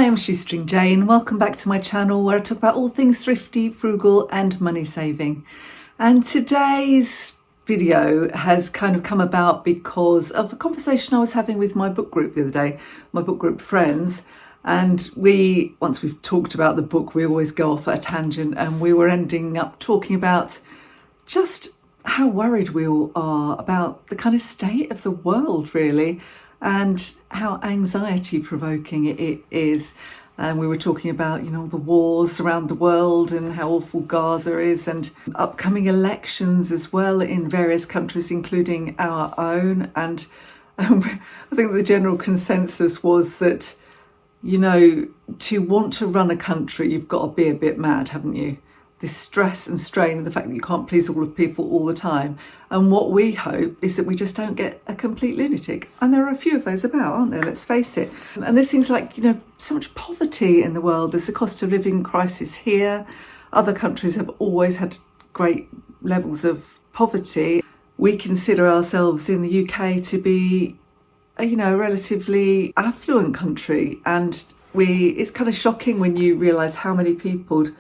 Hi, I'm Shoestring Jane. Welcome back to my channel where I talk about all things thrifty, frugal and money saving. And today's video has kind of come about because of a conversation I was having with my book group the other day, my book group friends. And once we've talked about the book, we always go off at a tangent, and we were ending up talking about just how worried we all are about the kind of state of the world, really, and how anxiety provoking it is. And we were talking about, the wars around the world and how awful Gaza is, and upcoming elections as well in various countries, including our own. And I think the general consensus was that, to want to run a country, you've got to be a bit mad, haven't you? This stress and strain and the fact that you can't please all of people all the time. And what we hope is that we just don't get a complete lunatic. And there are a few of those about, aren't there? Let's face it. And there's things like, so much poverty in the world. There's a cost of living crisis here. Other countries have always had great levels of poverty. We consider ourselves in the UK to be, a relatively affluent country. And it's kind of shocking when you realise how many people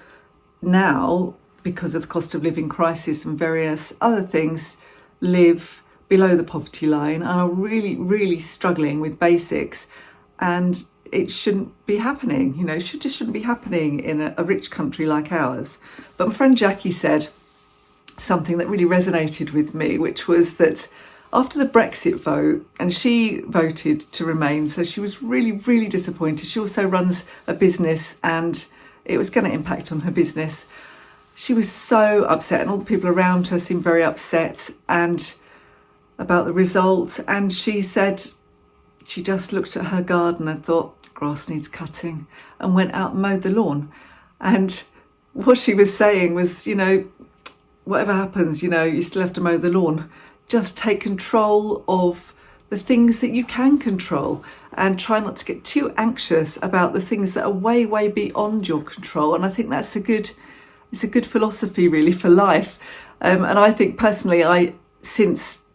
now, because of the cost of living crisis and various other things, live below the poverty line and are really, really struggling with basics. And it shouldn't be happening, it just shouldn't be happening in a rich country like ours. But my friend Jackie said something that really resonated with me, which was that after the Brexit vote, and she voted to remain, so she was really, really disappointed. She also runs a business and it was going to impact on her business. She was so upset, and all the people around her seemed very upset and about the result. And she said she just looked at her garden and thought, grass needs cutting, and went out and mowed the lawn. And what she was saying was, whatever happens, you still have to mow the lawn. Just take control of the things that you can control, and try not to get too anxious about the things that are way, way beyond your control. And I think it's a good philosophy really for life. And I think personally, since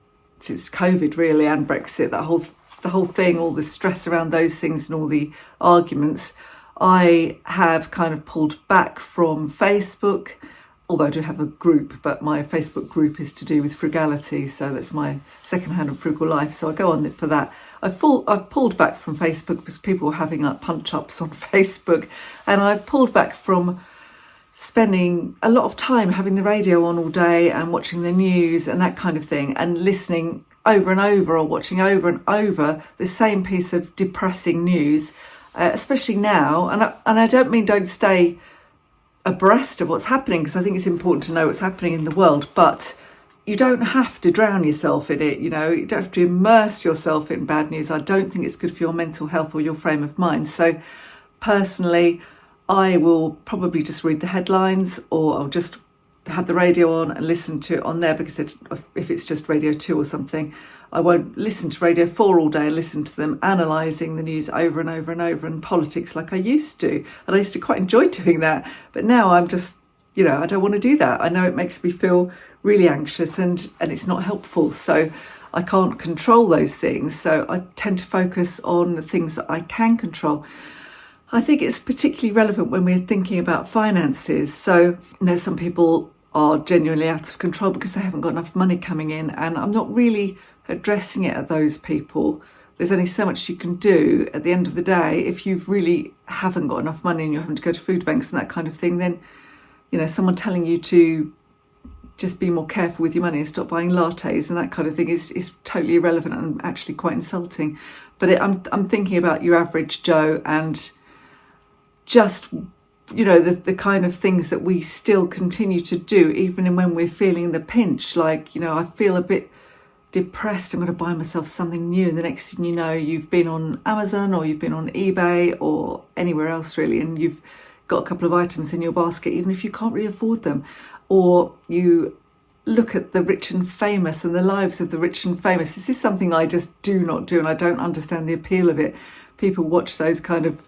COVID really and Brexit, the whole thing, all the stress around those things and all the arguments, I have kind of pulled back from Facebook. Although I do have a group, but my Facebook group is to do with frugality, so that's my second-hand and frugal life, so I go on for that. I've pulled back from Facebook because people were having like punch-ups on Facebook, and I've pulled back from spending a lot of time having the radio on all day and watching the news and that kind of thing, and listening over and over or watching over and over the same piece of depressing news, especially now. And I don't mean don't stay abreast of what's happening, because I think it's important to know what's happening in the world, but you don't have to drown yourself in it. You don't have to immerse yourself in bad news. I don't think it's good for your mental health or your frame of mind. So personally, I will probably just read the headlines, or I'll just have the radio on and listen to it on there, because if it's just Radio 2 or something, I won't listen to Radio 4 all day and listen to them analysing the news over and over and over, and politics like I used to. And I used to quite enjoy doing that. But now I'm just, I don't want to do that. I know it makes me feel really anxious and it's not helpful. So I can't control those things. So I tend to focus on the things that I can control. I think it's particularly relevant when we're thinking about finances. So, some people are genuinely out of control because they haven't got enough money coming in, and I'm not really addressing it at those people. There's only so much you can do at the end of the day. If you really haven't got enough money and you're having to go to food banks and that kind of thing, then someone telling you to just be more careful with your money and stop buying lattes and that kind of thing is totally irrelevant and actually quite insulting. But I'm thinking about your average Joe, and just the kind of things that we still continue to do even when we're feeling the pinch. Like, I feel a bit depressed, I'm going to buy myself something new, and the next thing you know, you've been on Amazon or you've been on eBay or anywhere else really, and you've got a couple of items in your basket, even if you can't really afford them. Or you look at the rich and famous and the lives of the rich and famous. This is something I just do not do, and I don't understand the appeal of it. People watch those kind of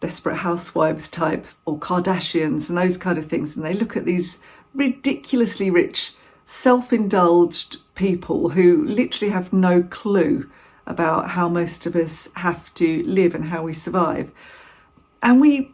Desperate Housewives type or Kardashians and those kind of things, and they look at these ridiculously rich, self-indulged people who literally have no clue about how most of us have to live and how we survive. And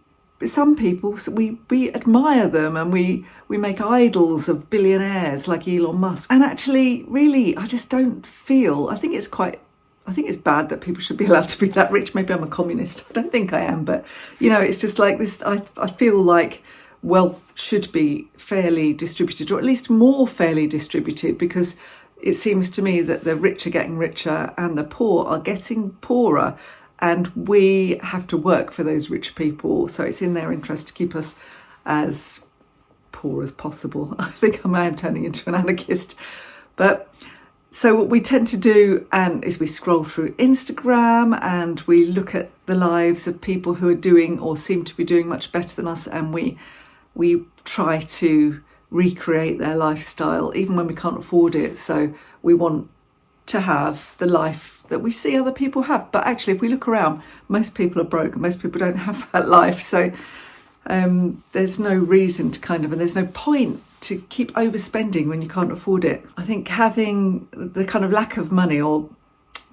some people, we admire them, and we make idols of billionaires like Elon Musk. And actually, really, I just don't feel, I think it's bad that people should be allowed to be that rich. Maybe I'm a communist. I don't think I am, but it's just like this. I feel like wealth should be fairly distributed, or at least more fairly distributed, because it seems to me that the rich are getting richer and the poor are getting poorer. And we have to work for those rich people. So it's in their interest to keep us as poor as possible. I think I am turning into an anarchist. But so what we tend to do is we scroll through Instagram and we look at the lives of people who are doing or seem to be doing much better than us. And we try to recreate their lifestyle, even when we can't afford it. So we want to have the life that we see other people have. But actually, if we look around, most people are broke and most people don't have that life. So there's no reason to and there's no point to keep overspending when you can't afford it. I think having the kind of lack of money or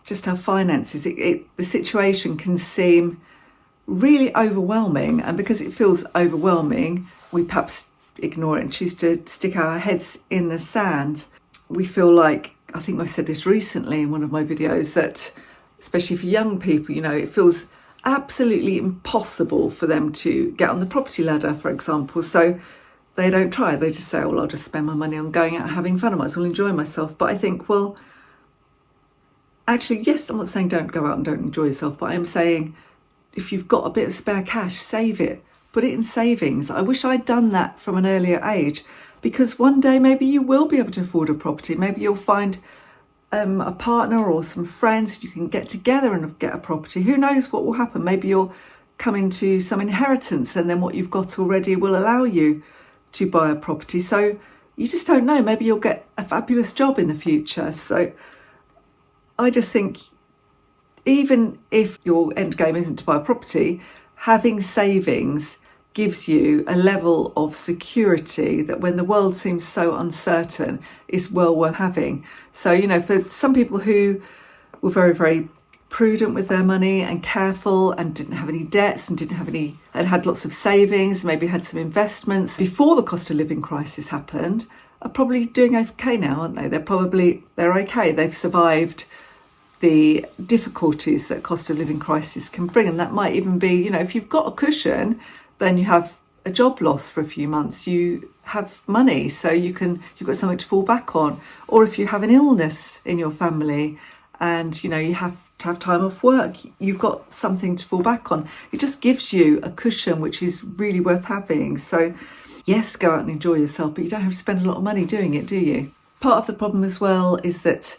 just our finances, the situation can seem really overwhelming. And because it feels overwhelming, we perhaps ignore it and choose to stick our heads in the sand. We feel like, I think I said this recently in one of my videos, that especially for young people, it feels absolutely impossible for them to get on the property ladder, for example. So they don't try. They just say, well, I'll just spend my money on going out and having fun. I might as well enjoy myself. But I think, well, actually, yes, I'm not saying don't go out and don't enjoy yourself, but I am saying if you've got a bit of spare cash, save it. Put it in savings. I wish I'd done that from an earlier age, because one day maybe you will be able to afford a property. Maybe you'll find a partner or some friends, you can get together and get a property. Who knows what will happen? Maybe you'll come into some inheritance and then what you've got already will allow you to buy a property. So you just don't know. Maybe you'll get a fabulous job in the future. So I just think, even if your end game isn't to buy a property, having savings gives you a level of security that when the world seems so uncertain is well worth having. So, for some people who were very, very prudent with their money and careful and didn't have any debts and had lots of savings, maybe had some investments before the cost of living crisis happened, are probably doing okay now, aren't they? They're okay. They've survived the difficulties that cost of living crisis can bring. And that might even be, if you've got a cushion, then you have a job loss for a few months, you have money, so you've got something to fall back on. Or if you have an illness in your family and you have to have time off work, you've got something to fall back on. It just gives you a cushion, which is really worth having. So yes, go out and enjoy yourself, but you don't have to spend a lot of money doing it, do you? Part of the problem as well is that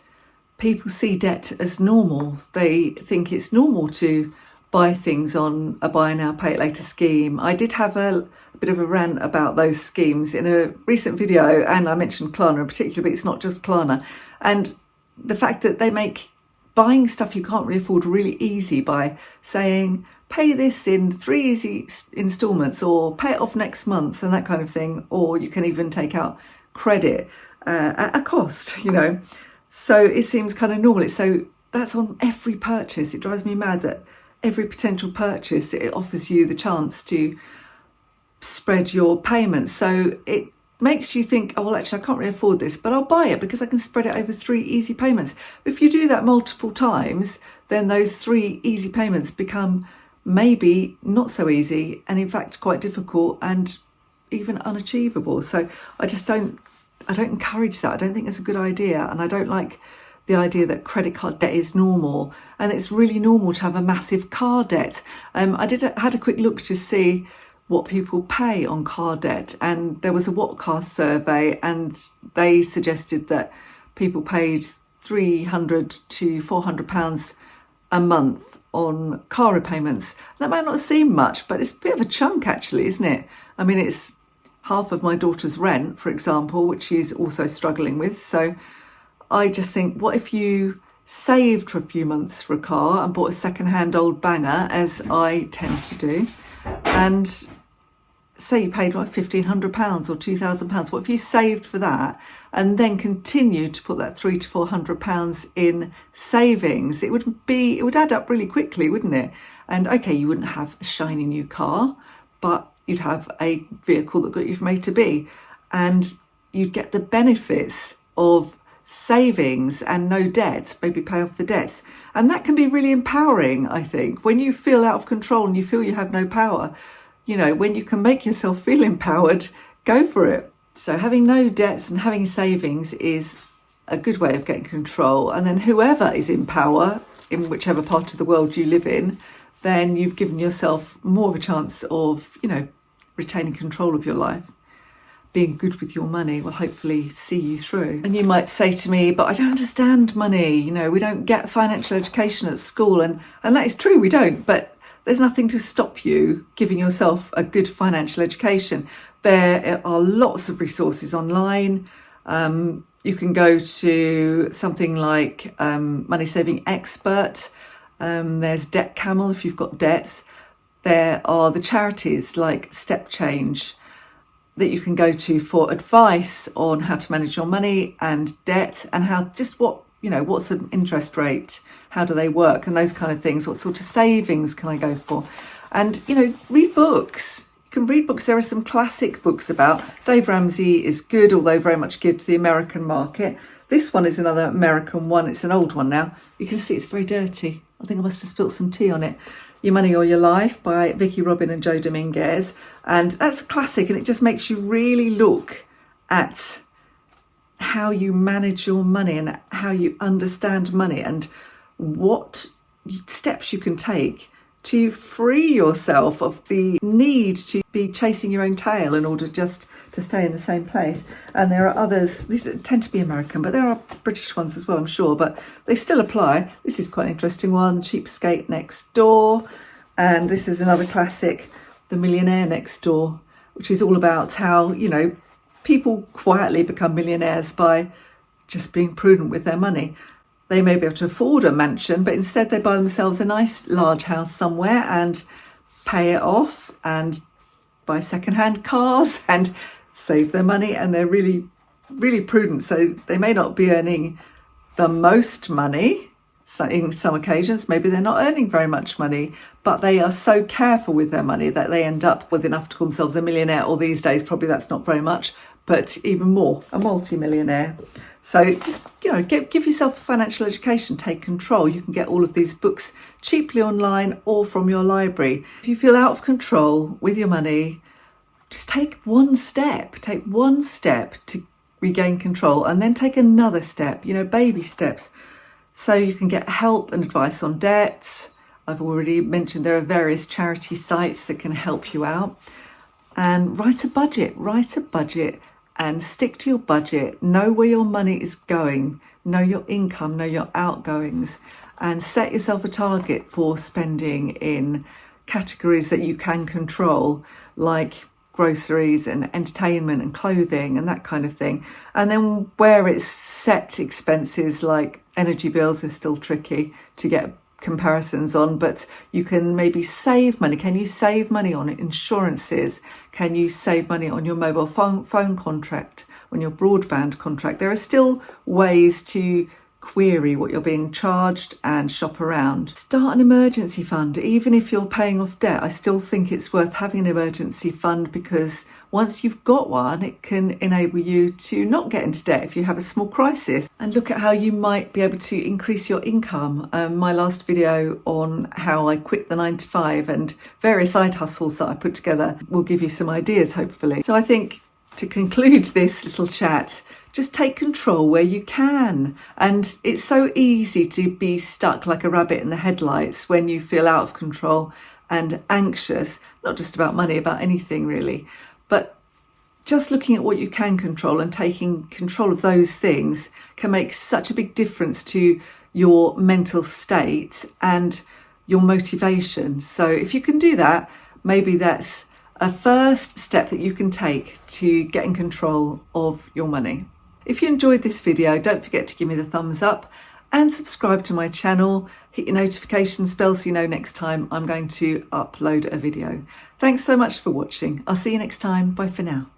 people see debt as normal. They think it's normal to buy things on a buy now, pay it later scheme. I did have a bit of a rant about those schemes in a recent video, and I mentioned Klarna in particular, but it's not just Klarna. And the fact that they make buying stuff you can't really afford really easy by saying, pay this in 3 easy instalments or pay it off next month and that kind of thing. Or you can even take out credit at a cost, So it seems kind of normal. So that's on every purchase. It drives me mad that every potential purchase, it offers you the chance to spread your payments. So it makes you think, oh, well, actually, I can't really afford this, but I'll buy it because I can spread it over 3 easy payments. If you do that multiple times, then those 3 easy payments become maybe not so easy and in fact quite difficult and even unachievable. So I don't encourage that. I don't think it's a good idea. And I don't like the idea that credit card debt is normal, and it's really normal to have a massive car debt. I had a quick look to see what people pay on car debt, and there was a Whatcast survey, and they suggested that people paid £300 to £400 a month on car repayments. That might not seem much, but it's a bit of a chunk actually, isn't it? I mean, it's half of my daughter's rent, for example, which she's also struggling with. So I just think, what if you saved for a few months for a car and bought a second-hand old banger, as I tend to do, and say you paid like £1,500 or £2,000. What if you saved for that and then continued to put that £300 to £400 in savings? It would add up really quickly, wouldn't it? And okay, you wouldn't have a shiny new car, but you'd have a vehicle that got you from A to B, and you'd get the benefits of savings and no debt, maybe pay off the debts. And that can be really empowering, I think. When you feel out of control and you feel you have no power, when you can make yourself feel empowered, go for it. So having no debts and having savings is a good way of getting control. And then whoever is in power, in whichever part of the world you live in, then you've given yourself more of a chance of, retaining control of your life. Being good with your money will hopefully see you through. And you might say to me, but I don't understand money. We don't get financial education at school. And that is true, we don't. But there's nothing to stop you giving yourself a good financial education. There are lots of resources online. You can go to something like Money Saving Expert. There's Debt Camel if you've got debts. There are the charities like Step Change that you can go to for advice on how to manage your money and debt, and what's an interest rate, how do they work, and those kind of things. What sort of savings can I go for? And read books. You can read books. There are some classic books about. Dave Ramsey is good, although very much geared to the American market. This one is another American one. It's an old one now. You can see it's very dirty. I think I must have spilt some tea on it. Your Money or Your Life by Vicky Robin and Joe Dominguez. And that's a classic, and it just makes you really look at how you manage your money and how you understand money and what steps you can take to free yourself of the need to be chasing your own tail in order just to stay in the same place. And there are others, these tend to be American, but there are British ones as well, I'm sure, but they still apply. This is quite an interesting one, Cheapskate Next Door. And this is another classic, The Millionaire Next Door, which is all about how, people quietly become millionaires by just being prudent with their money. They may be able to afford a mansion, but instead they buy themselves a nice large house somewhere and pay it off and buy second-hand cars and save their money. And they're really, really prudent. So they may not be earning the most money. So in some occasions, maybe they're not earning very much money, but they are so careful with their money that they end up with enough to call themselves a millionaire, or these days, probably that's not very much, but even more, a multi-millionaire. So just, give yourself a financial education, take control. You can get all of these books cheaply online or from your library. If you feel out of control with your money, just take one step to regain control, and then take another step, baby steps. So you can get help and advice on debt. I've already mentioned there are various charity sites that can help you out. And write a budget and stick to your budget. Know where your money is going. Know your income, know your outgoings, and set yourself a target for spending in categories that you can control, like groceries and entertainment and clothing and that kind of thing. And then where it's set expenses like energy bills are still tricky to get comparisons on, but you can maybe save money. Can you save money on insurances? Can you save money on your mobile phone contract, on your broadband contract? There are still ways to query what you're being charged and shop around. Start an emergency fund. Even if you're paying off debt, I still think it's worth having an emergency fund, because once you've got one, it can enable you to not get into debt if you have a small crisis. And look at how you might be able to increase your income. My last video on how I quit the 9-to-5 and various side hustles that I put together will give you some ideas, hopefully. So I think to conclude this little chat, just take control where you can. And it's so easy to be stuck like a rabbit in the headlights when you feel out of control and anxious, not just about money, about anything really. But just looking at what you can control and taking control of those things can make such a big difference to your mental state and your motivation. So if you can do that, maybe that's a first step that you can take to getting control of your money. If you enjoyed this video, don't forget to give me the thumbs up and subscribe to my channel. Hit your notifications bell so you know next time I'm going to upload a video. Thanks so much for watching. I'll see you next time. Bye for now.